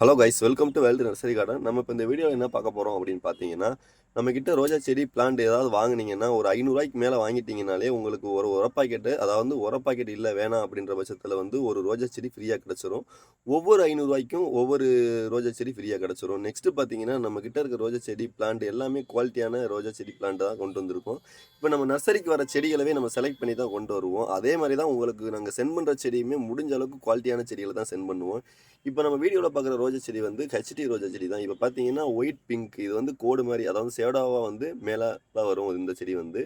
Hello guys, welcome to world nursery garden. நம்ம இப்போ இந்த வீடியோவில் என்ன பார்க்க போகிறோம் அப்படின்னு பார்த்தீங்கன்னா, நம்மக்கிட்ட ரோஜா செடி பிளான்ட் ஏதாவது வாங்குனீங்கன்னா ஒரு ரூ. 500க்கு மேலே வாங்கிட்டீங்கனாலே உங்களுக்கு ஒரு உர பாக்கெட்டு, அதாவது உர பாக்கெட் இல்லை வேணாம் அப்படின்ற பட்சத்தில் வந்து ஒரு ரோஜா செடி ஃப்ரீயாக கிடச்சிரும். ஒவ்வொரு ரூ. 500க்கும் ஒவ்வொரு ரோஜா செடி ஃப்ரீயாக கிடச்சிரும். நெக்ஸ்ட்டு பார்த்தீங்கன்னா, நம்மக்கிட்ட இருக்க ரோஜா செடி பிளான்ட் எல்லாமே குவாலிட்டியான ரோஜா செடி பிளான்ட் தான் கொண்டு வந்திருக்கோம். இப்போ நம்ம நர்சரிக்கு வர செடிகளவே நம்ம செலக்ட் பண்ணி தான் கொண்டு வருவோம். அதே மாதிரி தான் உங்களுக்கு நாங்கள் சென்ட் பண்ணுற செடியுமே முடிஞ்ச அளவுக்கு குவாலிட்டியான செடிகளை தான் சென்ட் பண்ணுவோம். இப்போ நம்ம வீடியோவில் பார்க்குற ரோஜா செடி வந்து ஹெச்டி ரோஜா செடி தான். இப்போ பார்த்தீங்கன்னா ஒயிட் பிங்க், இது வந்து கோடு மாதிரி, அதாவது ஷேடோவாக வந்து மேலே தான் வரும் இந்த செடி வந்து.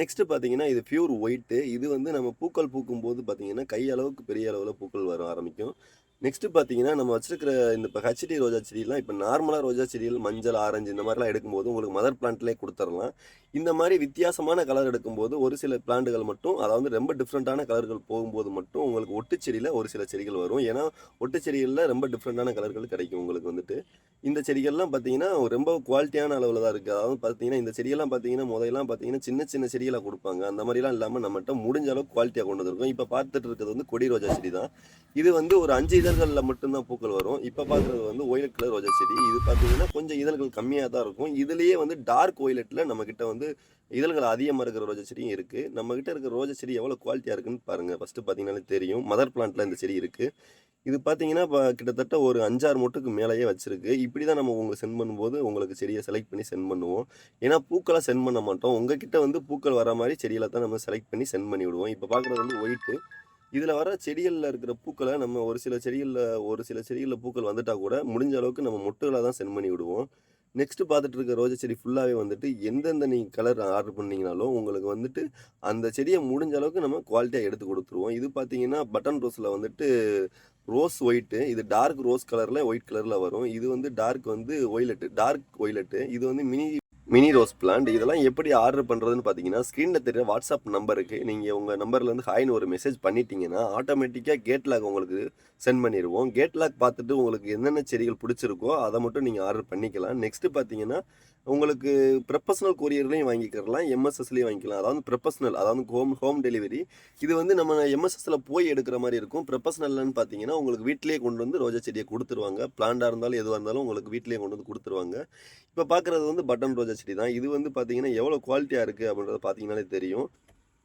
நெக்ஸ்ட்டு பார்த்தீங்கன்னா இது பியூர் ஒயிட்டு. இது வந்து நம்ம பூக்கள் பூக்கும்போது பார்த்தீங்கன்னா கை அளவுக்கு பெரிய அளவில் பூக்கள் வர ஆரம்பிக்கும். நெக்ஸ்ட்டு பார்த்தீங்கன்னா நம்ம வச்சிருக்கிற இந்த இப்போ ஹெச்டி ரோஜா செடியெலாம் இப்போ நார்மலாக ரோஜா செடிகள் மஞ்சள், ஆரஞ்சு இந்த மாதிரிலாம் எடுக்கும்போது உங்களுக்கு மதர் பிளான்ட்லேயே கொடுத்துடலாம். இந்த மாதிரி வித்தியாசமான கலர் எடுக்கும்போது ஒரு சில பிளான்ட்டுகள் மட்டும், அதாவது ரொம்ப டிஃப்ரெண்ட்டான கலர்கள் போகும்போது மட்டும் உங்களுக்கு ஒட்டு செடியில் ஒரு சில செடிகள் வரும். ஏன்னா ஒட்டு செடிகளில் ரொம்ப டிஃப்ரெண்ட்டான கலர்கள் கிடைக்கும் உங்களுக்கு வந்துட்டு. இந்த செடிகள்லாம் பார்த்தீங்கன்னா ரொம்ப குவாலிட்டியான அளவில் தான் இருக்குது. அதாவது பார்த்தீங்கன்னா இந்த செடியெல்லாம் பார்த்தீங்கன்னா முதல்லாம் பார்த்தீங்கன்னா சின்ன சின்ன செடிகளாக கொடுப்பாங்க. அந்த மாதிரிலாம் இல்லாமல் நம்மகிட்ட முடிஞ்ச அளவுக்கு குவாலிட்டியாக கொண்டு வந்திருக்கோம். இப்போ பார்த்துட்டு இருக்கிறது வந்து கொடி ரோஜா செடி தான். இது வந்து ஒரு 5 இதழ்களில் மட்டும்தான் பூக்கள் வரும். இப்போ பார்க்குறது வந்து ஒய்லட் கலர் ரோஜா செடி. இது பார்த்தீங்கன்னா கொஞ்சம் இதழ்கள் கம்மியாக தான் இருக்கும். இதுலேயே வந்து டார்க் ஒய்லட்டில் நம்மக்கிட்ட வந்து இதழ்கள் அதிகமாக இருக்கிற ரோஜா செடியும் இருக்குது. நம்மக்கிட்ட இருக்கிற ரோஜா செடி எவ்வளோ குவாலிட்டியாக இருக்குன்னு பாருங்கள். ஃபஸ்ட்டு பார்த்தீங்கன்னாலே தெரியும். மதர் பிளான்ட்டில் இந்த செடி இருக்குது. இது பார்த்தீங்கன்னா இப்போ கிட்டத்தட்ட ஒரு 5, 6 மொட்டுக்கு மேலேயே வச்சிருக்கு. இப்படி தான் நம்ம உங்களுக்கு சென்ட் பண்ணும்போது உங்களுக்கு செடியை செலக்ட் பண்ணி சென்ட் பண்ணுவோம். ஏன்னா பூக்களாக சென்ட் பண்ண மாட்டோம். உங்ககிட்ட வந்து பூக்கள் வர மாதிரி செடிகளை தான் நம்ம செலக்ட் பண்ணி சென்ட் பண்ணி விடுவோம். இப்போ பார்க்குறது வந்து ஒயிட்டு. இதில் வர செடிகளில் இருக்கிற பூக்களை நம்ம ஒரு சில செடிகளில் பூக்கள் வந்துட்டால் கூட முடிஞ்ச அளவுக்கு நம்ம மொட்டுகளாக தான் சென்ட் பண்ணி விடுவோம். நெக்ஸ்ட்டு பார்த்துட்டு இருக்க ரோஜா செடி ஃபுல்லாகவே வந்துட்டு எந்தெந்த நீங்கள் கலர் ஆர்டர் பண்ணிங்கனாலும் உங்களுக்கு வந்துட்டு அந்த செடியை முடிஞ்ச அளவுக்கு நம்ம குவாலிட்டியாக எடுத்து கொடுத்துருவோம். இது பார்த்தீங்கன்னா பட்டன் ரோஸில் வந்துட்டு ரோஸ் ஒயிட்டு, இது டார்க் ரோஸ் கலரில் ஒயிட் கலரில் வரும். இது வந்து டார்க் வந்து டார்க் ஒய்லெட்டு. இது வந்து மினி ரோஸ் பிளான்ட். இதெல்லாம் எப்படி ஆர்டர் பண்ணுறதுன்னு பார்த்தீங்கன்னா, ஸ்க்ரீனில் தெரியுற வாட்ஸ்அப் நம்பருக்கு நீங்கள் உங்கள் நம்பர்லேருந்து ஹாய்னு ஒரு மெசேஜ் பண்ணிட்டீங்கன்னா ஆட்டோமேட்டிக்காக கேட் லாக் உங்களுக்கு சென்ட் பண்ணிடுவோம். கேட் லாக் பார்த்துட்டு உங்களுக்கு என்னென்ன செடிகள் பிடிச்சிருக்கோ அதை மட்டும் நீங்கள் ஆர்டர் பண்ணிக்கலாம். நெக்ஸ்ட்டு பார்த்தீங்கன்னா உங்களுக்கு ப்ரொஃபஷனல் கொரியர்லையும் வாங்கிக்கிறலாம், எம்எஸ்எஸ்லேயும் வாங்கிக்கலாம். அதாவது ப்ரொஃபஷனல், அதாவது ஹோம் டெலிவரி. இது வந்து நம்ம எம்எஸ்எஸ்ல போய் எடுக்கிற மாதிரி இருக்கும். ப்ரொஃபஷனல்னு பார்த்தீங்கன்னா உங்களுக்கு வீட்டிலேயே கொண்டு வந்து ரோஜா செடியை கொடுத்துருவாங்க. பிளான்டாக இருந்தாலும் எதுவாக இருந்தாலும் உங்களுக்கு வீட்டிலேயே கொண்டு வந்து கொடுத்துருவாங்க. இப்போ பார்க்குறது வந்து பட்டன் ரோஜா செடி தான். இது வந்து பார்த்தீங்கன்னா எவ்வளோ குவாலிட்டியாக இருக்குது அப்படின்றத பார்த்தீங்கன்னாலே தெரியும்.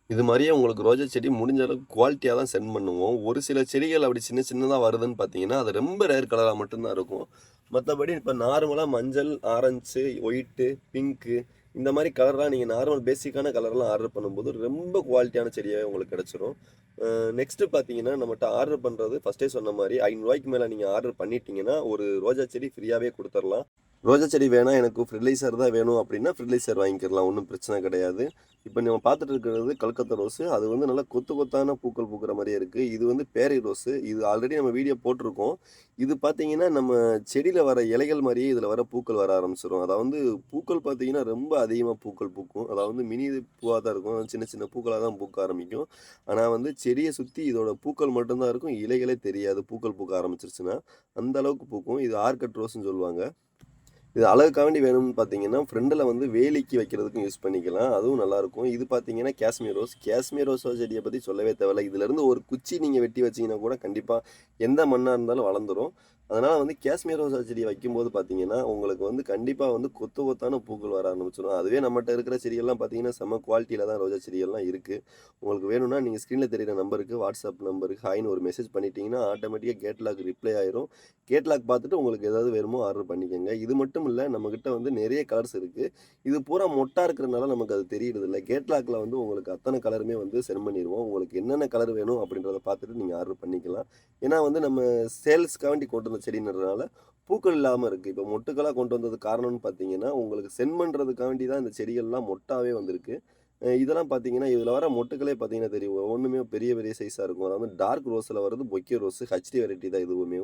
இது மாதிரியே உங்களுக்கு ரோஜா செடி முடிஞ்ச அளவுக்கு குவாலிட்டியாக தான் சென்ட் பண்ணுவோம். ஒரு சில செடிகள் அப்படி சின்ன சின்னதாக வருதுன்னு பார்த்தீங்கன்னா அது ரொம்ப ரேர் கலராக மட்டும்தான் இருக்கும். மற்றபடி இப்போ நார்மலாக மஞ்சள், ஆரஞ்சு, ஒயிட்டு, பிங்க்கு இந்த மாதிரி கலர்லாம் நீங்கள் நார்மல் பேசிக்கான கலர்லாம் ஆர்டர் பண்ணும்போது ரொம்ப குவாலிட்டியான செடியாகவே உங்களுக்கு கிடச்சிரும். நெக்ஸ்ட்டு பார்த்தீங்கன்னா நம்மகிட்ட ஆர்டர் பண்ணுறது ஃபஸ்ட்டே சொன்ன மாதிரி ரூ. 500க்கு மேலே நீங்கள் ஆர்டர் பண்ணிட்டீங்கன்னா ஒரு ரோஜா செடி ஃப்ரீயாகவே கொடுத்துடலாம். ரோஜா செடி வேணாம், எனக்கு ஃபெர்டிலைசர் தான் வேணும் அப்படின்னா ஃபெர்டிலைசர் வாங்கிக்கலாம், ஒன்றும் பிரச்சனை கிடையாது. இப்போ நம்ம பார்த்துட்டு இருக்கிறது கல்கத்தா ரோஸு. அது வந்து நல்லா கொத்து கொத்தான பூக்கள் பூக்கிற மாதிரியே இருக்குது. இது வந்து பேரி ரோஸு. இது ஆல்ரெடி நம்ம வீடியோ போட்டிருக்கோம். இது பார்த்தீங்கன்னா நம்ம செடியில் வர இலைகள் மாதிரியே இதில் வர பூக்கள் வர ஆரம்பிச்சிடும். அதாவது பூக்கள் பார்த்தீங்கன்னா ரொம்ப அதிகமாக பூக்கள் பூக்கும். அதாவது மினி பூவாக தான் இருக்கும், சின்ன சின்ன பூக்களாக தான் பூக்க ஆரம்பிக்கும். ஆனால் வந்து செடியை சுற்றி இதோட பூக்கள் மட்டும்தான் இருக்கும், இலைகளே தெரியாது பூக்கள் பூக்க ஆரம்பிச்சிருச்சுன்னா. அந்த அளவுக்கு பூக்கும். இது ஆர்கட் ரோஸ்ன்னு சொல்லுவாங்க. இது அழகுக்காண்டி வேணும்னு பார்த்தீங்கன்னா ஃப்ரெண்டில் வந்து வேலிக்கு வைக்கிறதுக்கும் யூஸ் பண்ணிக்கலாம், அதுவும் நல்லாயிருக்கும். இது பார்த்தீங்கன்னா காஷ்மீர் ரோஸ் செடியை பற்றி சொல்லவே தேவையில்லை. இதுலேருந்து ஒரு குச்சி நீங்கள் வெட்டி வச்சிங்கன்னா கூட கண்டிப்பாக எந்த மண்ணாக இருந்தாலும் வளர்ந்துடும். அதனால் வந்து காஷ்மீர் ரோஸா செடியை வைக்கும்போது பார்த்தீங்கன்னா உங்களுக்கு வந்து கண்டிப்பாக வந்து கொத்து கொத்தான பூக்கள் வர ஆரம்பிச்சிடும். அதுவே நம்மகிட்ட இருக்கிற செடிகள்லாம் பார்த்தீங்கன்னா செம்ம குவாலிட்டியில் தான் ரோஜா செடிகள்லாம் இருக்குது. உங்களுக்கு வேணும்னா நீங்கள் ஸ்க்ரீனில் தெரியிற நம்பருக்கு வாட்ஸ்அப் நம்பருக்கு ஹாய்னு ஒரு மெசேஜ் பண்ணிட்டீங்கன்னா ஆட்டோமேட்டிக்காக கேட்லாக் ரிப்ளை ஆயிரும். கேட்லாக் பார்த்துட்டு உங்களுக்கு ஏதாவது வேணுமோ ஆர்டர் பண்ணிக்கோங்க. இது மட்டும் இல்லை, நம்மக்கிட்ட வந்து நிறைய கலர்ஸ் இருக்குது. இது பூரா மொட்டாக இருக்கிறனால நமக்கு அது தெரியறதில்ல. கேட்லாக்கில் வந்து உங்களுக்கு அத்தனை கலருமே வந்து சென்ட் பண்ணிடுவோம். உங்களுக்கு என்னென்ன கலர் வேணும் அப்படின்றத பார்த்துட்டு நீங்கள் ஆர்டர் பண்ணிக்கலாம். ஏன்னா வந்து நம்ம சேல்ஸ்க்காண்டி கொண்டு வந்த செடின்றதுனால பூக்கள் இல்லாமல் இருக்குது. இப்போ மொட்டுக்களாக கொண்டு வந்தது காரணம்னு பார்த்தீங்கன்னா உங்களுக்கு சென்ட் பண்ணுறதுக்காண்டி தான் இந்த செடிகள்லாம் மொட்டாவே வந்திருக்கு. இதெல்லாம் பார்த்தீங்கன்னா இதில் வர மொட்டுக்களே பார்த்தீங்கன்னா தெரியும், ஒவ்வொன்றுமே பெரிய பெரிய சைஸாக இருக்கும். அதாவது டார்க் ரோஸில் வர்றது பொக்கே ரோஸு, ஹெச்டி வெரைட்டி தான் இதுவுமே.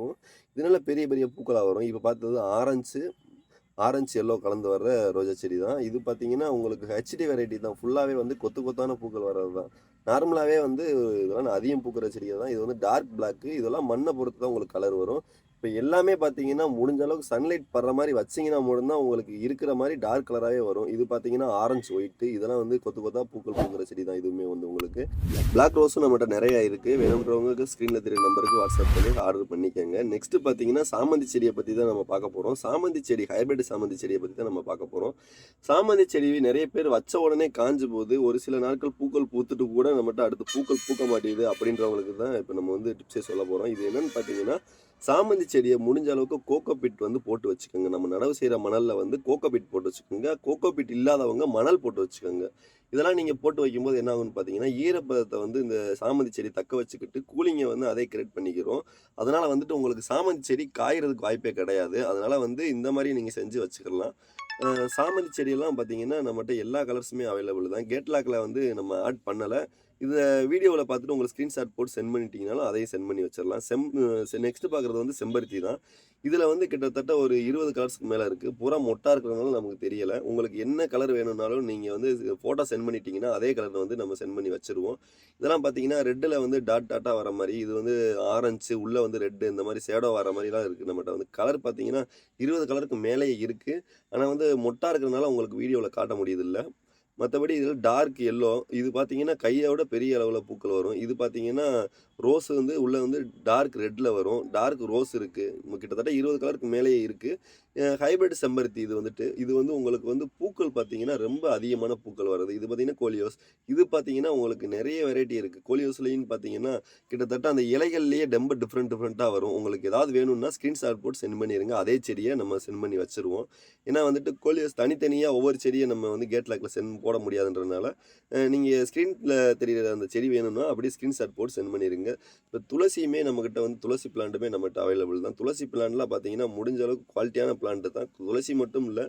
இதனால பெரிய பெரிய பூக்களாக வரும். இப்போ பார்த்தது ஆரஞ்சு எல்லோ கலந்து வர்ற ரோஜா செடி தான். இது பார்த்தீங்கன்னா உங்களுக்கு ஹெச்டி வெரைட்டி தான், ஃபுல்லாகவே வந்து கொத்து கொத்தான பூக்கள் வர்றது தான். நார்மலாகவே வந்து இதெல்லாம் அதிகம் பூக்கிற செடிகள் தான். இது வந்து டார்க் பிளாக்கு. இதெல்லாம் மண்ணை பொறுத்து தான் உங்களுக்கு கலர் வரும். இப்போ எல்லாமே பார்த்தீங்கன்னா, முடிஞ்ச அளவுக்கு சன்லைட் படுற மாரி வச்சீங்கன்னா மட்டும் தான் உங்களுக்கு இருக்கிற மாரி டார்க் கலராவே வரும். இது பார்த்தீங்கன்னா, ஆரஞ்சு, ஒயிட்டு இதெல்லாம் வந்து கொத்து கொத்தா பூக்கள் பூக்கிற செடி தான் இதுவுமே வந்து உங்களுக்கு. பிளாக் ரோஸும் நம்மட்ட நெறையா இருக்கு. வேணும்ன்றவங்களுக்கு ஸ்க்ரீன்ல தெரியிற நம்பருக்கு வாட்ஸ்அப் பண்ணி ஆர்டர் பண்ணிக்கங்க. நெக்ஸ்ட்டு பார்த்தீங்கன்னா, சாமந்தி செடிய பத்தி தான் நம்ம பார்க்க போறோம். சாமந்தி செடி ஹைபிரிட் சாமந்தி செடிய பத்தி தான் நம்ம பார்க்க போறோம். சாமந்தி செடி நெறைய பேர் வச்ச உடனே காஞ்சு போது, ஒரு சில நாட்கள் பூக்கள் பூத்துட்டு கூட நம்மட்ட அடுத்து பூக்கள் பூக்க மாட்டேங்குது அப்படின்றவங்களுக்கு தான் இப்ப நம்ம வந்து டிப்ஸே சொல்ல போறோம். இது என்னன்னு பார்த்தீங்கன்னா, சாமந்தி செடிய முடிஞ்ச அளவுக்கு கோகோ பிட் வந்து போட்டு வச்சுக்கோங்க. நம்ம நடவு செய்ற மணல்ல வந்து கோகோ பிட் போட்டு வச்சுக்கோங்க. கோகோ பிட் இல்லாதவங்க மணல் போட்டு வச்சுக்கோங்க. இதெல்லாம் நீங்க போட்டு வைக்கும்போது என்ன ஆகும்னு பார்த்தீங்கன்னா, ஈரப்பதத்த வந்து இந்த சாமந்தி செடி தக்க வச்சுக்கிட்டு, கூலிங்க வந்து அதே கிரியேட் பண்ணிக்கிரும். அதனால வந்துட்டு உங்களுக்கு சாமந்தி செடி காய்றதுக்கு வாய்ப்பே கிடையாது. அதனால வந்து இந்த மாரி நீங்க செஞ்சு வச்சுக்கலாம். அ சாமந்தி செடியெல்லாம் பார்த்தீங்கன்னா, நம்மட்ட எல்லா கலர்ஸுமே அவைலபிள் தான். கேட்லாக்ல வந்து நம்ம ஆட் பண்ணல. இத வீடியோல பார்த்துட்டு உங்களுக்கு ஸ்கிரீன்ஷாட் போட்டு சென்ட் பண்ணிட்டீங்கனாலும், அதையும் சென்ட் பண்ணி வச்சிரலாம். நெக்ஸ்ட் பார்க்குறது வந்து செம்பருத்தி தான். இதுல வந்து கிட்டத்தட்ட ஒரு 20 கலர்ஸ்க்கு மேல இருக்கு. பூரா மொட்டா இருக்கிறதுனால நமக்கு தெரியல. உங்களுக்கு என்ன கலர் வேணும்னாலும் நீங்க வந்து ஃபோட்டோ சென்ட் பண்ணிட்டீங்கன்னா, அதே கலர்ல வந்து நம்ம சென்ட் பண்ணி வச்சுருவோம். இதெல்லாம் பார்த்தீங்கன்னா, ரெட்ல வந்து டாட் டாட்டா வர மாரி, இது வந்து ஆரஞ்சு, உள்ள வந்து ரெட் இந்த மாரி ஷேடோ வர மாரிலாம் இருக்கு நம்மட்ட வந்து. கலர் பார்த்தீங்கன்னா, 20 கலருக்கு மேலேயே இருக்கு. ஆனா வந்து மொட்டா இருக்கிறதுனால உங்களுக்கு வீடியோல காட்ட முடியுதுல்ல. மத்தபடி இதில டார்க் எல்லோ இது பார்த்தீங்கன்னா, கைய விட பெரிய அளவுல பூக்கள் வரும். இது பார்த்தீங்கன்னா, ரோஸ் வந்து உள்ள வந்து டார்க் ரெட்ல வரும். டார்க் ரோஸ் இருக்கு. கிட்டத்தட்ட 20 கலருக்கு மேலேயே இருக்கு. ஹைபிரிட் செம்பருத்தி இது வந்துட்டு. இது வந்து உங்களுக்கு வந்து பூக்கள் பார்த்தீங்கன்னா, ரொம்ப அதிகமான பூக்கள் வருது. இது பார்த்தீங்கன்னா கோலியோஸ். இது பார்த்தீங்கன்னா, உங்களுக்கு நெறைய வெரைட்டி இருக்கு. கோலியோஸ்லயும் பார்த்தீங்கன்னா, கிட்டத்தட்ட அந்த இலைகள்லேயே ரொம்ப டிஃப்ரெண்ட்டா வரும். உங்களுக்கு ஏதாவது வேணும்னா ஸ்கிரீன்ஷாட் போட்டு சென்ட் பண்ணிருங்க. அதே செடிய நம்ம சென்ட் பண்ணி வச்சுருவோம். ஏன்னா வந்துட்டு கோலியாஸ் தனித்தனியா ஒவ்வொரு செடிய நம்ம வந்து கேட்லாக்ல போட முடியாதுன்றதுனால, நீங்க ஸ்க்ரீன்ல தெரியிற அந்த செடி வேணும்னா, அப்படியே ஸ்கிரீன்ஷாட் போட்டு சென்ட் பண்ணிருங்க. இப்ப துளசியுமே நம்மகிட்ட வந்து துளசி பிளான்ட்டுமே நம்மட்ட அவைலபிள் தான். துளசி பிளான்ட்லாம் பார்த்தீங்கன்னா, முடிஞ்ச அளவுக்கு குவாலிட்டியான பிளான்ட் தான். துளசி மட்டும் இல்ல,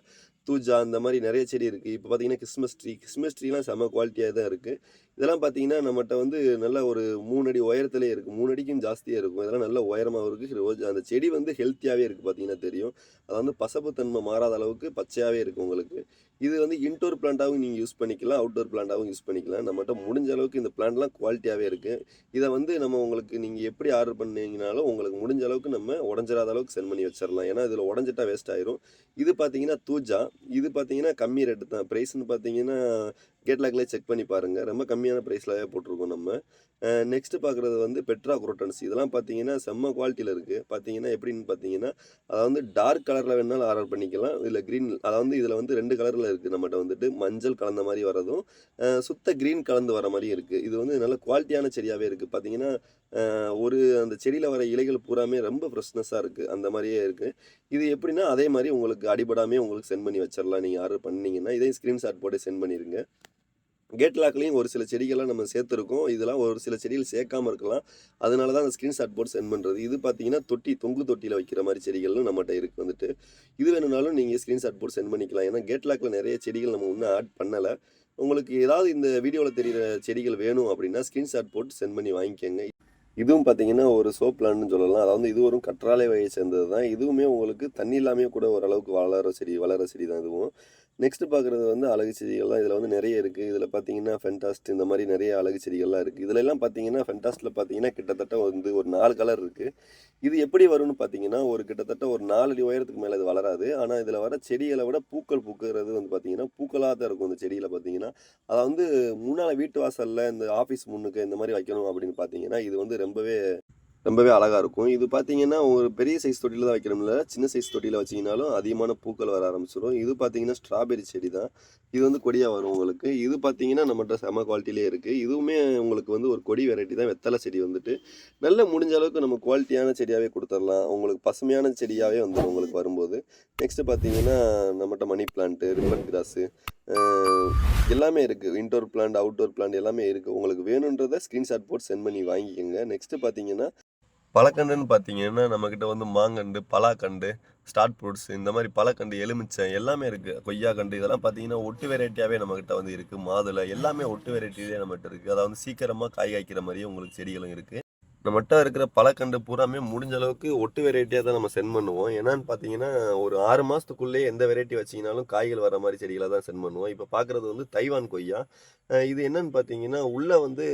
தூஜா இந்த மாரி நெறைய செடி இருக்கு. இப்ப பார்த்தீங்கன்னா, கிறிஸ்மஸ் ட்ரீலாம் செம்ம குவாலிட்டியா தான் இருக்கு. இதெல்லாம் பார்த்தீங்கன்னா, நம்மட்ட வந்து நல்ல ஒரு 3 அடி உயரத்திலே இருக்கு. 3 அடிக்கும் ஜாஸ்தியா இருக்கும். இதெல்லாம் நல்ல உயரமாவும் இருக்கு. ரோஜா அந்த செடி வந்து ஹெல்த்தியாவே இருக்கு பார்த்தீங்கன்னா தெரியும். அது வந்து பசப்பு தன்மை மாறாத அளவுக்கு பச்சையாவே இருக்கு உங்களுக்கு. இது வந்து இன்டோர் பிளான்ட்டாவும் நீங்க யூஸ் பண்ணிக்கலாம். அவுட்டோர் பிளான்ட்டாவும் யூஸ் பண்ணிக்கலாம். நம்மட்ட முடிஞ்ச அளவுக்கு இந்த பிளான்ட்லாம் குவாலிட்டியாவே இருக்கு. இத வந்து நம்ம உங்களுக்கு நீங்க எப்படி ஆர்டர் பண்ணீங்கனாலும், உங்களுக்கு முடிஞ்ச அளவுக்கு நம்ம உடைஞ்சிராத அளவுக்கு சென்ட் பண்ணி வச்சிரலாம். ஏன்னா, இதில உடைஞ்சிட்டா வேஸ்ட் ஆயிரும். இது பார்த்தீங்கன்னா தூஜா. இது பார்த்தீங்கன்னா கம்மி ரேட்டு தான். பிரைஸ்ன்னு பார்த்தீங்கன்னா, கேட்லாக்லயே செக் பண்ணி பாருங்க. ரொம்ப கம்மியான பிரைஸ்லயே போட்டுருக்கோம் நம்ம. நெக்ஸ்ட் பார்க்குறது வந்து பெட்ரா குரோட்டன்ஸ். இதெல்லாம் பார்த்தீங்கன்னா, செம்ம குவாலிட்டில இருக்கு. பார்த்தீங்கன்னா எப்படின்னு பார்த்தீங்கன்னா, அதாவது டார்க் கலர்ல வேணுனாலும் ஆர்டர் பண்ணிக்கலாம். இல்ல கிரீன் அதாவது இதில வந்து 2 கலர்ல இருக்கு நம்மட்ட வந்துட்டு. மஞ்சள் கலந்த மாரி வரதும், சுத்த கிரீன் கலந்து வர மாரியும் இருக்கு. இது வந்து நல்ல குவாலிட்டியான செடியாவே இருக்கு. பார்த்தீங்கன்னா, ஒரு அந்த செடியில வர இலைகள் பூராமே ரொம்ப ஃப்ரெஷ்னஸா இருக்கு. அந்த மாரியே இருக்கு. இது எப்படின்னா, அதே மாரி உங்களுக்கு அடிபடாமயே உங்களுக்கு சென்ட் பண்ணி வச்சிரலாம். நீங்க ஆர்டர் பண்ணீங்கன்னா, இதையும் ஸ்கிரீன்ஷாட் போட்டு சென்ட் பண்ணிருங்க. கேட்லாக்லயும் ஒரு சில செடிகள்லாம் நம்ம சேர்த்துருக்கோம். இதெல்லாம் ஒரு சில செடிகள் சேர்க்காம இருக்கலாம். அதனால தான் அந்த ஸ்கிரீன்ஷாட் போட்டு சென்ட் பண்றது. இது பார்த்தீங்கன்னா, தொங்கு தொட்டியில வைக்கிற மாரி செடிகளும் நம்மட்ட இருக்கு வந்துட்டு. இது வேணும்னாலும் நீங்க ஸ்கிரீன்ஷாட் போட்டு சென்ட் பண்ணிக்கலாம். ஏன்னா, கேட்லாக்ல நெறைய செடிகள் நம்ம இன்னும் ஆட் பண்ணல. உங்களுக்கு ஏதாவது இந்த வீடியோல தெரியிற செடிகள் வேணும் அப்படின்னா, ஸ்கிரீன்ஷாட் போட்டு சென்ட் பண்ணி வாங்கிக்கங்க. இதுவும் பார்த்தீங்கன்னா, ஒரு சோப் பிளான்ட்ன்னு சொல்லலாம். அதாவது இது ஒரு கற்றாழை வகையை சேர்ந்தது தான். இதுவுமே உங்களுக்கு தண்ணி இல்லாமயே கூட ஓரளவுக்கு வளர செடி தான் இதுவும். நெக்ஸ்ட் பார்க்குறது வந்து அழகு செடிகள்லாம் இதில வந்து நெறைய இருக்கு. இதில பார்த்தீங்கன்னா, ஃபென்டாஸ்ட் இந்த மாரி நெறைய அழகு செடிகள்லாம் இருக்கு. இதுலலாம் பார்த்தீங்கன்னா, ஃபென்டாஸ்ட்ல பார்த்தீங்கன்னா, கிட்டத்தட்ட வந்து ஒரு 4 கலர் இருக்கு. இது எப்படி வரும்னு பார்த்தீங்கன்னா, ஒரு கிட்டத்தட்ட ஒரு 4 அடி உயரத்துக்கு மேல இது வளராது. ஆனா, இதில வர செடிகள விட பூக்கள் பூக்குறது வந்து பார்த்தீங்கன்னா, பூக்களா தான் இருக்கும் இந்த செடியில பார்த்தீங்கன்னா. அத வந்து முன்னால வீட்டு வாசல்ல, இந்த ஆஃபீஸ் முன்னுக்கு இந்த மாரி வைக்கணும் அப்படின்னு பார்த்தீங்கன்னா, இது வந்து ரொம்பவே ரொம்பவே அழகா இருக்கும். இது பார்த்தீங்கன்னா, ஒரு பெரிய சைஸ் தொட்டியில தான் வைக்கணும்ல. சின்ன சைஸ் தொட்டியில வச்சீங்கனாலும் அதிகமான பூக்கள் வர ஆரம்பிச்சுரும். இது பார்த்தீங்கன்னா, ஸ்ட்ராபெர்ரி செடி தான். இது வந்து கொடியா வரும் உங்களுக்கு. இது பார்த்தீங்கன்னா, நம்மட்ட செம குவாலிட்டிலயே இருக்கு. இதுவுமே உங்களுக்கு வந்து ஒரு கொடி வெரைட்டி தான். வெத்தல செடி வந்துட்டு. நல்ல முடிஞ்ச அளவுக்கு நம்ம குவாலிட்டியான செடியாவே குடுத்துரலாம். உங்களுக்கு பசுமையான செடியாவே வந்துரும் உங்களுக்கு வரும்போது. நெக்ஸ்ட் பார்த்தீங்கன்னா, நம்மட்ட மணி பிளான்ட், ரிப்பன் கிராஸு அ எல்லாமே இருக்கு. இன்டோர் பிளான்ட், அவுட்டோர் பிளான்ட் எல்லாமே இருக்கு. உங்களுக்கு வேணுன்றத ஸ்கிரீன்ஷாட் போட்டு சென்ட் பண்ணி வாங்கிக்கங்க. நெக்ஸ்ட் பார்த்தீங்கன்னா பழக்கன்றுன்னு பார்த்தீங்கன்னா, நம்மகிட்ட வந்து மாங்கன்று, பலாக்கண்டு, ஸ்டார் ஃப்ரூட்ஸ் இந்த மாரி பழக்கண்டு, எலுமிச்சை எல்லாமே இருக்கு. கொய்யாக்கண்டு இதெல்லாம் பார்த்தீங்கன்னா, ஒட்டு வெரைட்டியாவே நம்மகிட்ட வந்து இருக்கு. மாதுளை எல்லாமே ஒட்டு வெரைட்டிலயே நம்மட்ட இருக்கு. அதாவது சீக்கிரமா காய் காய்க்கிற மாரியே உங்களுக்கு செடிகளும் இருக்கு. நம்மட்ட இருக்கிற பழக்கண்டு பூராமே முடிஞ்ச அளவுக்கு ஒட்டு வெரைட்டியா தான் நம்ம சென்ட் பண்ணுவோம். என்னன்னு பார்த்தீங்கன்னா, ஒரு 6 மாசத்துக்குள்ளயே எந்த வெரைட்டி வச்சீங்கனாலும் காய்கள் வர மாரி செடிகள தான் சென்ட் பண்ணுவோம். இப்ப பார்க்குறது வந்து தைவான் கொய்யா. இது என்னன்னு பார்த்தீங்கன்னா, உள்ள வந்து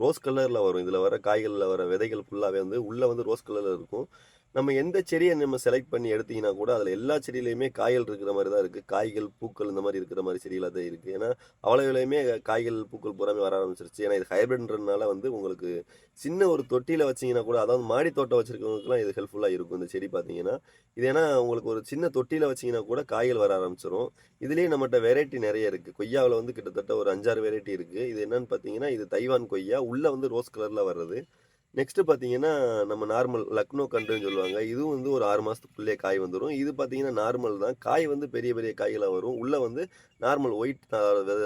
ரோஸ் கலர்ல வரும். இதுல வர காய்கள்ல வர விதைகள் ஃபுல்லாவே வந்து உள்ள வந்து ரோஸ் கலர்ல இருக்கும். நம்ம எந்த செடியை நம்ம செலக்ட் பண்ணி எடுத்தீங்கன்னா கூட அதில் எல்லா செடியிலையுமே காய்கள் இருக்கிற மாதிரி தான் இருக்குது. காய்கள், பூக்கள் இந்த மாதிரி இருக்கிற மாதிரி செடிகளாக தான் இருக்குது. ஏன்னா அவ்வளோ விலையுமே காய்கள், பூக்கள் பூராமே வர ஆரம்பிச்சிருச்சு. ஏன்னா இது ஹைபிரிட்ன்றதுனால வந்து உங்களுக்கு சின்ன ஒரு தொட்டியில் வச்சிங்கன்னா கூட, அதாவது மாடி தோட்டம் வச்சிருக்கவங்களுக்குலாம் இது ஹெல்ப்ஃபுல்லாக இருக்கும் இந்த செடி பார்த்தீங்கன்னா. இது ஏன்னா உங்களுக்கு ஒரு சின்ன தொட்டியில் வச்சிங்கன்னா கூட காய்கள் வர ஆரம்பிச்சிரும். இதுலேயே நம்மகிட்ட வெரைட்டி நிறைய இருக்குது. கொய்யாவில் வந்து கிட்டத்தட்ட ஒரு 5, 6 வெரைட்டி இருக்குது. இது என்னன்னு பார்த்தீங்கன்னா, இது தைவான் கொய்யா. உள்ளே வந்து ரோஸ் கலரில் வர்றது. நெக்ஸ்ட்டு பார்த்தீங்கன்னா, நம்ம நார்மல் லக்னோ கன்றுன்னு சொல்லுவாங்க. இதுவும் வந்து ஒரு 6 மாசத்துக்குள்ளயே காய் வந்துரும். இது பார்த்தீங்கன்னா நார்மல் தான். காய் வந்து பெரிய பெரிய காய்களா வரும். உள்ள வந்து நார்மல் ஒயிட்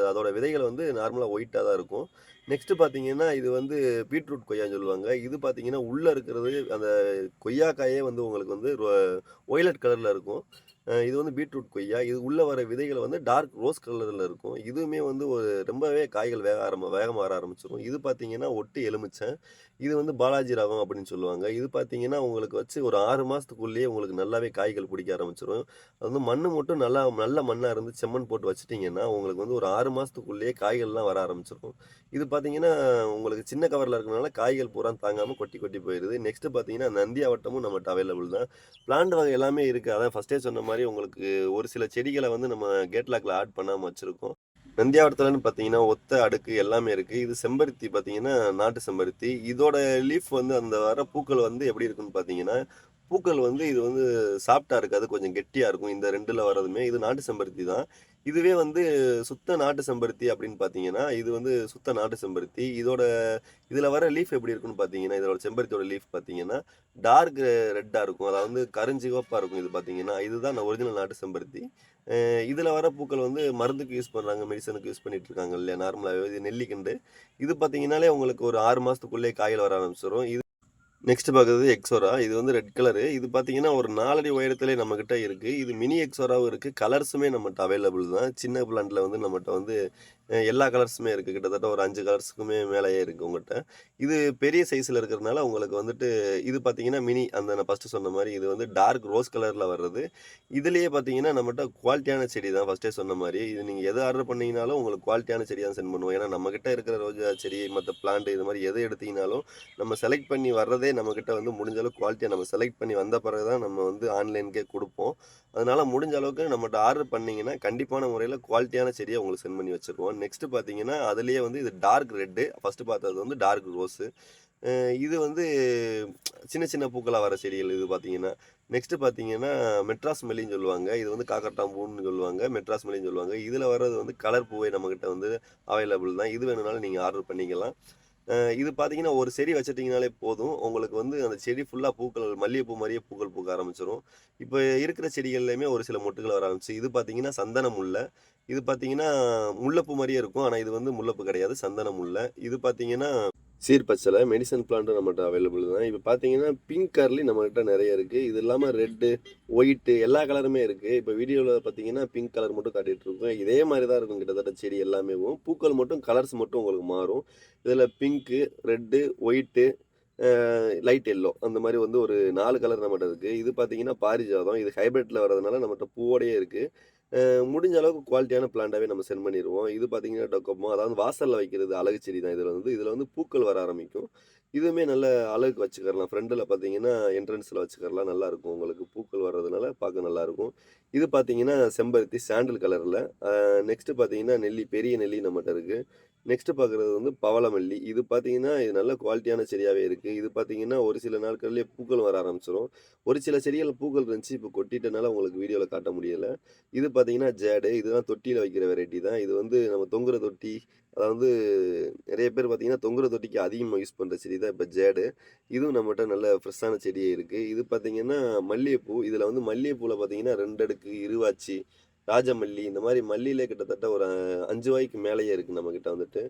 அதோட விதைகள் வந்து நார்மலா ஒயிட்டா தான் இருக்கும். நெக்ஸ்ட்டு பார்த்தீங்கன்னா, இது வந்து பீட்ரூட் கொய்யான்னு சொல்லுவாங்க. இது பார்த்தீங்கன்னா, உள்ள இருக்கிறது அந்த கொய்யா காயே வந்து உங்களுக்கு வந்து ஒய்லட் கலர்ல இருக்கும். இது வந்து பீட்ரூட் கொய்யா. இது உள்ள வர விதைகள் வந்து டார்க் ரோஸ் கலர்ல இருக்கும். இதுவுமே வந்து ஒரு ரொம்பவே காய்கள் வேகமா வர ஆரம்பிச்சுரும். இது பார்த்தீங்கன்னா, ஒட்டு எலுமிச்சை. இது வந்து பாலாஜி ரகம் அப்படின்னு சொல்லுவாங்க. இது பார்த்தீங்கன்னா, உங்களுக்கு வச்சு ஒரு 6 மாசத்துக்குள்ளேயே உங்களுக்கு நல்லாவே காய்கள் பிடிக்க ஆரம்பிச்சுரும். அது வந்து மண்ணு மட்டும் நல்ல மண்ணா இருந்து செம்மண் போட்டு வச்சுட்டீங்கன்னா, உங்களுக்கு வந்து ஒரு 6 மாசத்துக்குள்ளேயே காய்கள்லாம் வர ஆரம்பிச்சுரும். இது பார்த்தீங்கன்னா, உங்களுக்கு சின்ன கவர்ல இருக்கனால காய்கள் பூரா தாங்காம கொட்டி கொட்டி போயிருது. நெக்ஸ்ட்டு பார்த்தீங்கன்னா, நந்தியாவட்டமும் நம்மட்ட அவைலபிள் தான். பிளான்ட் வகை எல்லாமே இருக்கு. அதான் ஃபர்ஸ்ட்டே சொன்ன மாரி உங்களுக்கு ஒரு சில செடிகள வந்து நம்ம கேட் லாக்ல ஆட் பண்ணாம வச்சிருக்கோம். நந்தியாவட்டத்துலன்னு பார்த்தீங்கன்னா, ஒத்த அடுக்கு எல்லாமே இருக்கு. இது செம்பருத்தி பார்த்தீங்கன்னா, நாட்டு செம்பருத்தி. இதோட லீஃப் வந்து அந்த வர பூக்கள் வந்து எப்படி இருக்குன்னு பார்த்தீங்கன்னா, பூக்கள் வந்து இது வந்து சாஃப்ட்டா இருக்காது. கொஞ்சம் கெட்டியா இருக்கும். இந்த 2ல வரதுமே. இது நாட்டு செம்பருத்தி தான். இதுவே வந்து சுத்த நாட்டு செம்பருத்தி அப்படின்னு பார்த்தீங்கன்னா, இது வந்து சுத்த நாட்டு செம்பருத்தி. இதுல வர லீஃப் எப்படி இருக்குன்னு பார்த்தீங்கன்னா, இதோட செம்பருத்தியோட லீஃப் பார்த்தீங்கன்னா, டார்க் ரெட்டா இருக்கும். அதாவது வந்து கருஞ்சிவப்பா இருக்கும் இது பார்த்தீங்கன்னா. இதுதான் ஒரிஜினல் நாட்டு செம்பருத்தி. இதுல வர பூக்கள் வந்து மருந்துக்கு யூஸ் பண்றாங்க, மெடிசனுக்கு யூஸ் பண்ணிட்டு இருக்காங்க இல்லையா? நார்மலாவே இது நெல்லிக்கண்டு. இது பார்த்தீங்கன்னாலே உங்களுக்கு ஒரு 6 மாசத்துக்குள்ளயே காய்கள் வர ஆரம்பிச்சுரும். நெக்ஸ்ட் பார்க்குறது எக்ஸோரா. இது வந்து ரெட் கலரு. இது பார்த்தீங்கன்னா, ஒரு 4 அடி உயரத்திலே நம்மகிட்ட இருக்கு. இது மினி எக்ஸோராவும் இருக்கு. கலர்ஸுமே நம்மட்ட அவைலபிள் தான். சின்ன பிளான்ட்ல வந்து நம்மட்ட வந்து எல்லா கலர்ஸுமே இருக்கு. கிட்டத்தட்ட ஒரு 5 கலர்ஸுக்குமே மேலேயே இருக்கு உங்கட்ட. இது பெரிய சைஸ்ல இருக்கிறதுனால உங்களுக்கு வந்துட்டு இது பார்த்தீங்கன்னா, மினி அந்த நான் ஃபர்ஸ்ட்டு சொன்ன மாரி இது வந்து டார்க் ரோஸ் கலர்ல வர்றது. இதுலயே பார்த்தீங்கன்னா, நம்மட்ட குவாலிட்டியான செடி தான் ஃபர்ஸ்ட்டே சொன்ன மாரி. இது நீங்க எது ஆர்டர் பண்ணீங்கனாலும் உங்களுக்கு குவாலிட்டியான செடி தான் சென்ட் பண்ணுவோம். ஏன்னா, நம்மகிட்ட இருக்கிற ரோஜா செடி, மத்த பிளான்ட் இது மாரி எது எடுத்தீங்கனாலும் நம்ம செலக்ட் பண்ணி வர்றதே நம்மகிட்ட வந்து முடிஞ்ச அளவுக்கு குவாலிட்டியா நம்ம செலக்ட் பண்ணி வந்த பிறகு தான் நம்ம வந்து ஆன்லைனுக்கே குடுப்போம். அதனால முடிஞ்ச அளவுக்கு நம்மட்ட ஆர்டர் பண்ணீங்கன்னா, கண்டிப்பான முறையில குவாலிட்டியான செடிய உங்களுக்கு சென்ட் பண்ணி வச்சுருவோம். நெக்ஸ்ட்டு பார்த்தீங்கன்னா, அதிலேயே வந்து இது டார்க் ரெட்டு. ஃபர்ஸ்ட்டு பார்த்தது வந்து டார்க் ரோஸு. அ இது வந்து சின்ன சின்ன பூக்களா வர செடிகள் இது பார்த்தீங்கன்னா. நெக்ஸ்ட்டு பார்த்தீங்கன்னா, மெட்ராஸ் மல்லின்னு சொல்லுவாங்க. இது வந்து காக்கரட்டான் பூன்னு சொல்லுவாங்க. மெட்ராஸ் மல்லின்னு சொல்லுவாங்க. இதில வர்றது வந்து கலர் பூவே நம்மகிட்ட வந்து அவைலபிள் தான். இது வேணும்னாலும் நீங்க ஆர்டர் பண்ணிக்கலாம். இது பார்த்தீங்கன்னா, ஒரு செடி வச்சுட்டீங்கனாலே போதும். உங்களுக்கு வந்து அந்த செடி ஃபுல்லா பூக்கள் மல்லிகைப்பூ மாரியே பூக்கள் பூக்க ஆரம்பிச்சுரும். இப்ப இருக்கிற செடிகள்லயுமே ஒரு சில மொட்டுகள் வர ஆரம்பிச்சு. இது பார்த்தீங்கன்னா, சந்தன முல்லை. இது பார்த்தீங்கன்னா, முல்லைப்பூ மாரியே இருக்கும். ஆனா இது வந்து முல்லைப்பூ கிடையாது. சந்தன முல்லை. இது பார்த்தீங்கன்னா சீர்பச்சல மெடிசன் பிளான்ட்டும் நம்மட்ட அவைலபிள் தான். இப்ப பார்த்தீங்கன்னா, பிங்க் கலர்லயும் நம்மகிட்ட நெறைய இருக்கு. இது இல்லாம ரெட்டு, ஒயிட்டு எல்லா கலருமே இருக்கு. இப்ப வீடியோல பார்த்தீங்கன்னா, பிங்க் கலர் மட்டும் காட்டிட்டு இருக்கோம். இதே மாரி தான் இருக்கும் கிட்டத்தட்ட செடி எல்லாமேவும். பூக்கள் மட்டும் கலர்ஸ் மட்டும் உங்களுக்கு மாறும். இதுல பிங்க்கு, ரெட்டு, ஒயிட்டு, அ லைட் எல்லோ அந்த மாரி வந்து ஒரு 4 கலர் நம்மட்ட இருக்கு. இது பார்த்தீங்கன்னா, பாரிஜாதம். இது ஹைபிரிட்ல வரதுனால நம்மட்ட பூவோடயே இருக்கு. முடிஞ்ச அளவுக்கு குவாலிட்டியான பிளான்ட்டாவே நம்ம சென்ட் பண்ணிருவோம். இது பார்த்தீங்கன்னா, டொக்கோமோ அதாவது வாசல்ல வைக்கிறது அழகு செடி தான் இதுல வந்து பூக்கள் வர ஆரம்பிக்கும். இதுவுமே நல்ல அழகுக்கு வச்சுக்கிறலாம். ஃப்ரண்ட்ல பார்த்தீங்கன்னா, என்ட்ரன்ஸ்ல வச்சுக்கிறலாம். நல்லாருக்கும். உங்களுக்கு பூக்கள் வர்றதுனால பார்க்க நல்லாருக்கும். இது பார்த்தீங்கன்னா, செம்பருத்தி சாண்டில் கலர்ல. நெக்ஸ்ட் பார்த்தீங்கன்னா, பெரிய நெல்லி நம்மட்ட இருக்கு. நெக்ஸ்ட் பார்க்குறது வந்து பவளமல்லி. இது பார்த்தீங்கன்னா, இது நல்ல குவாலிட்டியான செடியாவே இருக்கு. இது பார்த்தீங்கன்னா, ஒரு சில நாட்கள்லயே பூக்கள் வர ஆரம்பிச்சுரும். ஒரு சில செடிகள்ல பூக்கள் இருந்துச்சு. இப்ப கொட்டிட்டனால உங்களுக்கு வீடியோல காட்ட முடியல. இது பார்த்தீங்கன்னா ஜேடு. இதுதான் தொட்டியில வைக்கிற வெரைட்டி தான். இது வந்து நம்ம தொங்குற தொட்டி, அதாவது நெறைய பேர் பார்த்தீங்கன்னா, தொங்குற தொட்டிக்கு அதிகமா யூஸ் பண்ற செடி தான் இப்ப ஜேடு. இதுவும் நம்மட்ட நல்ல ஃப்ரெஷ்ஷான செடியே இருக்கு. இது பார்த்தீங்கன்னா, மல்லிகைப்பூ. இதுல வந்து மல்லிகைப்பூல பார்த்தீங்கன்னா 2 அடுக்கு, இருவாச்சி, ராஜமல்லி இந்த மாரி மல்லியிலே கிட்டத்தட்ட ஒரு 5 வகைக்கு மேலேயே இருக்கு நம்மகிட்ட வந்துட்டு.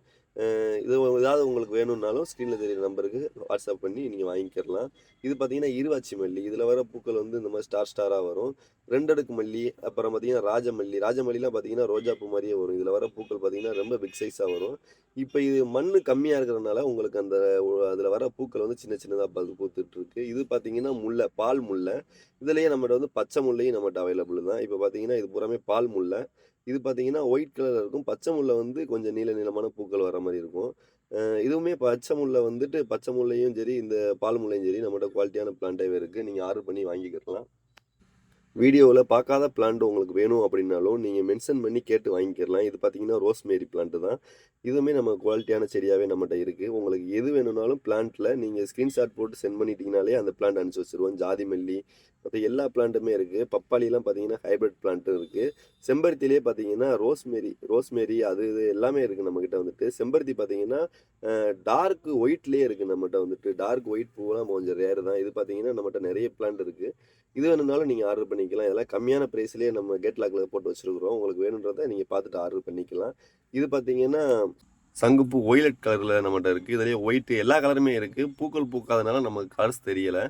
இது ஏதாவது உங்களுக்கு வேணும்னாலும் ஸ்க்ரீன்ல தெரியிற நம்பருக்கு வாட்ஸ்அப் பண்ணி நீங்க வாங்கிக்கிறலாம். இது பார்த்தீங்கன்னா, இருவாச்சி மல்லி. இதுல வர பூக்கள் வந்து இந்த மாரி ஸ்டார் ஸ்டாரா வரும். 2 அடுக்கு மல்லி, அப்புறம் பார்த்தீங்கன்னா ராஜமல்லி. ராஜமல்லிலாம் பார்த்தீங்கன்னா, ரோஜா பூ மாரியே வரும். இதுல வர பூக்கள் பார்த்தீங்கன்னா, ரொம்ப பிக் சைஸா வரும். இப்ப இது மண்ணு கம்மியா இருக்கிறதுனால, உங்களுக்கு அந்த அதுல வர பூக்கள் வந்து சின்ன சின்னதா பூத்துட்ருக்கு. இது பார்த்தீங்கன்னா, முல்லை, பால் முல்லை. இதுலயே நம்மட்ட வந்து பச்சை முல்லையும் நம்மட்ட அவைலபிள் தான். இப்ப பார்த்தீங்கன்னா, இது பூராமே பால் முல்லை. இது பார்த்தீங்கன்னா, ஒயிட் கலர்ல இருக்கும். பச்சை முல்லை வந்து கொஞ்சம் நீள நீளமான பூக்கள் வர மாரி இருக்கும். இதுவுமே பச்சை முல்லை வந்துட்டு பச்சை முல்லையும் சரி, இந்த பால் முல்லையும் சரி நம்மகிட்ட குவாலிட்டியான பிளான்ட்டாவே இருக்கு. நீங்க ஆர்டர் பண்ணி வாங்கிக்கலாம். வீடியோவில் பார்க்காத பிளான்ட் உங்களுக்கு வேணும் அப்படின்னாலும் நீங்கள் மென்ஷன் பண்ணி கேட்டு வாங்கிக்கலாம். இது பார்த்தீங்கன்னா ரோஸ்மேரி பிளான்ட்டு தான். இதுவுமே நம்ம குவாலிட்டியான செடியாகவே நம்மகிட்ட இருக்குது. உங்களுக்கு எது வேணும்னாலும் பிளான்ட்டில் நீங்கள் ஸ்க்ரீன்ஷாட் போட்டு சென்ட் பண்ணிட்டீங்கனாலே அந்த பிளான்ட் அனுப்பிச்சி வச்சுருவோம். ஜாதி மல்லி மற்ற எல்லா பிளான்ட்டுமே இருக்குது. பப்பாளிலாம் பார்த்தீங்கன்னா ஹைப்ரிட் பிளான்ட்டும் இருக்குது. செம்பருத்திலே பார்த்தீங்கன்னா ரோஸ்மேரி அது இது எல்லாமே இருக்குது நம்மக்கிட்ட வந்துட்டு. செம்பருத்தி பார்த்தீங்கன்னா டார்க் ஒயிட்லேயே இருக்குது நம்மகிட்ட வந்துட்டு. டார்க் ஒயிட் பூவெல்லாம் கொஞ்சம் ரேர் தான். இது பார்த்தீங்கன்னா நம்மகிட்ட நிறைய பிளான்ட் இருக்குது. இது வேணும்னாலும் நீங்கள் ஆர்டர் பண்ணிக்கலாம். இதெல்லாம் கம்மியான ப்ரைஸ்லேயே நம்ம கேட் லாக்ல போட்டு வச்சுருக்குறோம். உங்களுக்கு வேணுன்றத நீங்கள் பார்த்துட்டு ஆர்டர் பண்ணிக்கலாம். இது பார்த்தீங்கன்னா சங்குப்பூ ஒய்லட் கலரில் நம்மகிட்ட இருக்குது. இதுலேயே ஒயிட் எல்லா கலருமே இருக்குது. பூக்கள் பூக்காதனால நமக்கு கலர்ஸ் தெரியலை.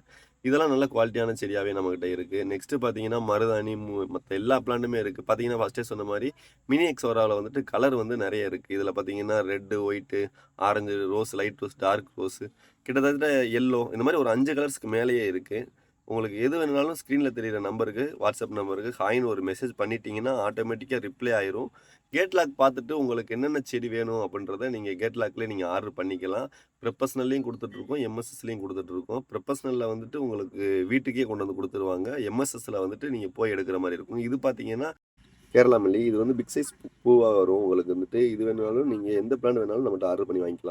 இதெல்லாம் நல்ல குவாலிட்டியான செடியாகவே நம்மகிட்ட இருக்குது. நெக்ஸ்ட்டு பார்த்தீங்கன்னா மருதாணி மற்ற எல்லா பிளான்ட்டுமே இருக்குது. பார்த்தீங்கன்னா ஃபஸ்ட்டே சொன்ன மாதிரி மினி எக்ஸோராவில் வந்துட்டு கலர் வந்து நிறைய இருக்குது. இதில் பார்த்தீங்கன்னா red, white, orange, rose, light rose, dark rose கிட்டத்தட்ட எல்லோ இந்த மாதிரி ஒரு 5 கலர்ஸ்க்கு மேலேயே இருக்குது. உங்களுக்கு எது வேணுனாலும் ஸ்க்ரீனில் தெரியிற நம்பருக்கு வாட்ஸ்அப் நம்பருக்கு ஹாய்ன்னு ஒரு மெசேஜ் பண்ணிட்டீங்கன்னா ஆட்டோமேட்டிக்காக ரிப்ளை ஆயிரும். கேட் லாக் பார்த்துட்டு உங்களுக்கு என்னென்ன செடி வேணும் அப்படின்றத நீங்கள் கேட் லாக்லேயே நீங்கள் ஆர்டர் பண்ணிக்கலாம். ப்ரொஃபஷ்னல்லையும் கொடுத்துட்ருக்கோம், எம்எஸ்எஸ்லையும் கொடுத்துட்ருக்கோம். ப்ரொஃபஷ்னலில் வந்துட்டு உங்களுக்கு வீட்டுக்கே கொண்டு வந்து கொடுத்துருவாங்க. எம்எஸ்எஸ்ல வந்துட்டு நீங்கள் போய் எடுக்கிற மாதிரி இருக்கும். இது பார்த்தீங்கன்னா கேரளா மல்லி. இது வந்து பிக் சைஸ் பூவாக வரும். உங்களுக்கு வந்துட்டு இது வேணுனாலும் நீங்கள் எந்த பிளான் வேணாலும் நம்மகிட்ட ஆர்டர் பண்ணி வாங்கிக்கலாம்.